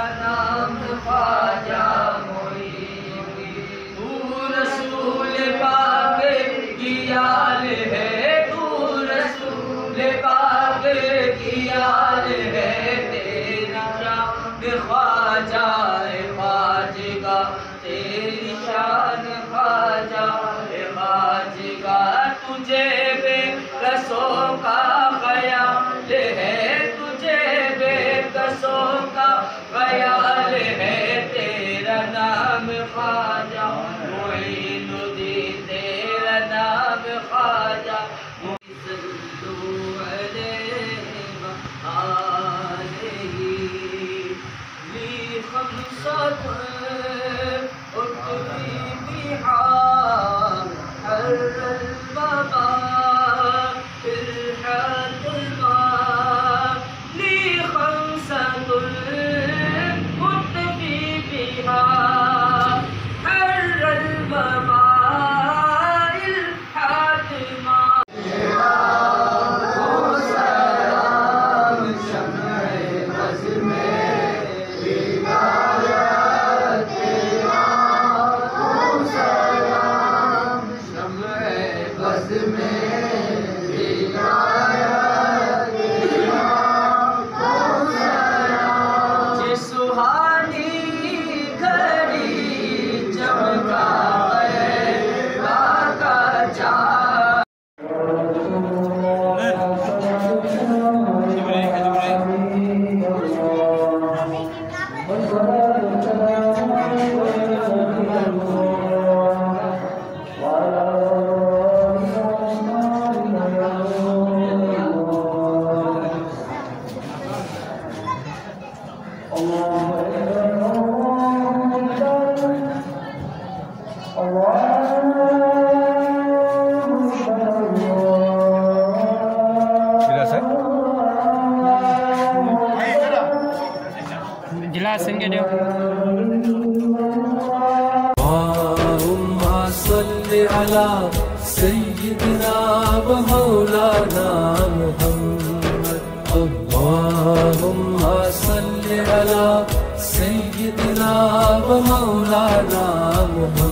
तेरा नाम ख्वाजा मोईन। तू रसूल पाक की आल है, तू रसूल पाक की आल है, तेरी शान ख्वाजा ख्वाजगा, तेरी शान ख्वाजा ख्वाजगा। तुझे बेकसों का ख़याल है, तुझे बेकसों का ख़याल है, तेरा नाम ख्वाजा मोइनुद्दीन, तेरा नाम Khwaja jelasin ke dia. Allahumma salli ala sayyidina wa maulana Muhammad. Allahumma salli ala sayyidina wa maulana Muhammad.